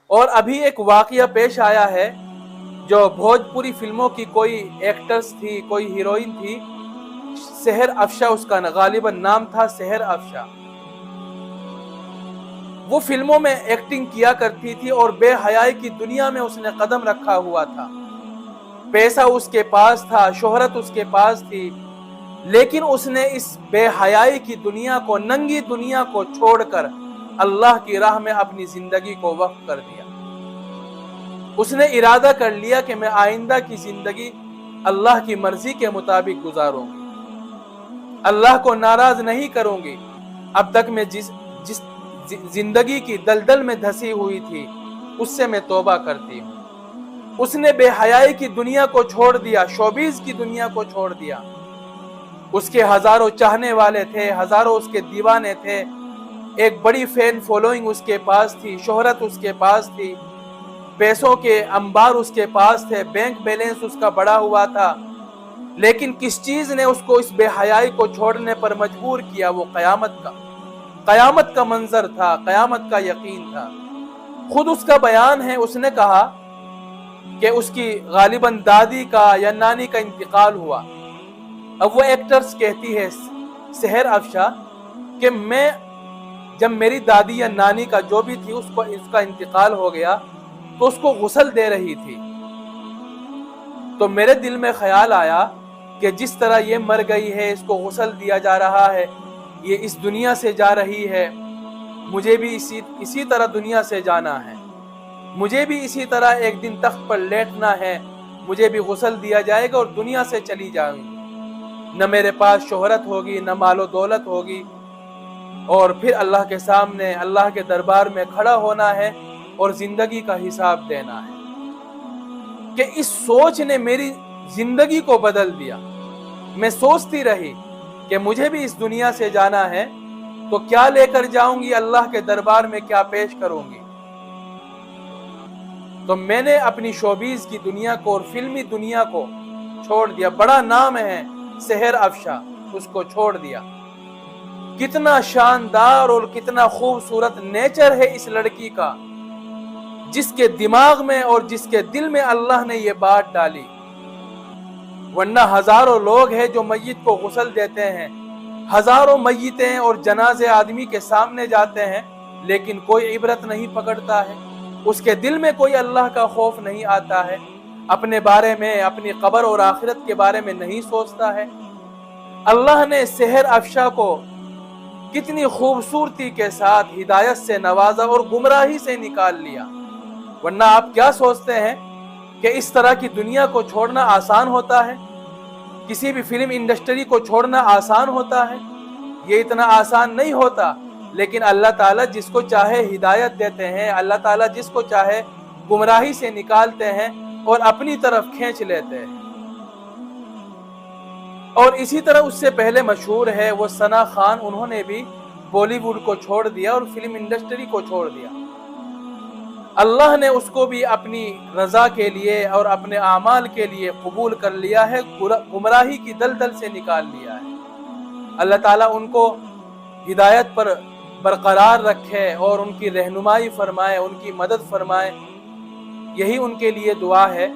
اور ابھی ایک واقعہ پیش آیا ہے، جو بھوجپوری فلموں کی کوئی ایکٹرز تھی، کوئی ہیروئن تھی، سحر افشا اس کا غالباً نام تھا، سحر افشا۔ وہ فلموں میں ایکٹنگ کیا کرتی تھی اور بے حیائی کی دنیا میں اس نے قدم رکھا ہوا تھا۔ پیسہ اس کے پاس تھا، شہرت اس کے پاس تھی، لیکن اس نے اس بے حیائی کی دنیا کو، ننگی دنیا کو چھوڑ کر اللہ کی راہ میں اپنی زندگی کو وقف کر دیا۔ اس نے ارادہ کر لیا کہ میں آئندہ کی زندگی اللہ کی مرضی کے مطابق گزاروں گی، اللہ کو ناراض نہیں کروں گی۔ اب تک میں جس زندگی کی دلدل میں دھسی ہوئی تھی، اس سے میں توبہ کرتی ہوں۔ اس نے بے حیائی کی دنیا کو چھوڑ دیا، شوبیز کی دنیا کو چھوڑ دیا۔ اس کے ہزاروں چاہنے والے تھے، ہزاروں اس کے دیوانے تھے، ایک بڑی فین فالوئنگ اس کے پاس تھی، شہرت اس کے پاس تھی، پیسوں کے انبار اس کے پاس تھے، بینک بیلنس اس کا بڑا ہوا تھا، لیکن کس چیز نے اس کو اس بے حیائی کو چھوڑنے پر مجبور کیا؟ وہ قیامت کا منظر تھا، قیامت کا یقین تھا۔ خود اس کا بیان ہے، اس نے کہا کہ اس کی غالباً دادی کا یا نانی کا انتقال ہوا۔ اب وہ ایکٹرز کہتی ہے سحر افشا کہ میں جب میری دادی یا نانی کا جو بھی تھی اس کا انتقال ہو گیا تو اس کو غسل دے رہی تھی، تو میرے دل میں خیال آیا کہ جس طرح یہ مر گئی ہے، اس کو غسل دیا جا رہا ہے، یہ اس دنیا سے جا رہی ہے، مجھے بھی اسی طرح دنیا سے جانا ہے، مجھے بھی اسی طرح ایک دن تخت پر لیٹنا ہے، مجھے بھی غسل دیا جائے گا اور دنیا سے چلی جاؤں گی۔ نہ میرے پاس شہرت ہوگی، نہ مال و دولت ہوگی، اور پھر اللہ کے سامنے، اللہ کے دربار میں کھڑا ہونا ہے اور زندگی کا حساب دینا ہے۔ کہ اس سوچ نے میری زندگی کو بدل دیا۔ میں سوچتی رہی کہ مجھے بھی اس دنیا سے جانا ہے تو کیا لے کر جاؤں گی اللہ کے دربار میں، کیا پیش کروں گی؟ تو میں نے اپنی شوبیز کی دنیا کو اور فلمی دنیا کو چھوڑ دیا۔ بڑا نام ہے سحر افشا، اس کو چھوڑ دیا۔ کتنا شاندار اور کتنا خوبصورت نیچر ہے اس لڑکی کا، جس کے دماغ میں اور جس کے دل میں اللہ نے یہ بات ڈالی۔ ورنہ ہزاروں لوگ ہیں جو میت کو غسل دیتے ہیں، ہزاروں میتیں اور جنازے آدمی کے سامنے جاتے ہیں، لیکن کوئی عبرت نہیں پکڑتا ہے، اس کے دل میں کوئی اللہ کا خوف نہیں آتا ہے، اپنے بارے میں، اپنی قبر اور آخرت کے بارے میں نہیں سوچتا ہے۔ اللہ نے سحر افشا کو کتنی خوبصورتی کے ساتھ ہدایت سے نوازا اور گمراہی سے نکال لیا۔ ورنہ آپ کیا سوچتے ہیں کہ اس طرح کی دنیا کو چھوڑنا آسان ہوتا ہے؟ کسی بھی فلم انڈسٹری کو چھوڑنا آسان ہوتا ہے؟ یہ اتنا آسان نہیں ہوتا، لیکن اللہ تعالیٰ جس کو چاہے ہدایت دیتے ہیں، اللہ تعالیٰ جس کو چاہے گمراہی سے نکالتے ہیں اور اپنی طرف کھینچ لیتے ہیں۔ اور اسی طرح اس سے پہلے مشہور ہے وہ ثنا خان، انہوں نے بھی بالی ووڈ کو چھوڑ دیا اور فلم انڈسٹری کو چھوڑ دیا۔ اللہ نے اس کو بھی اپنی رضا کے لیے اور اپنے اعمال کے لیے قبول کر لیا ہے، گمراہی کی دلدل سے نکال لیا ہے۔ اللہ تعالیٰ ان کو ہدایت پر برقرار رکھے اور ان کی رہنمائی فرمائے، ان کی مدد فرمائے، یہی ان کے لیے دعا ہے۔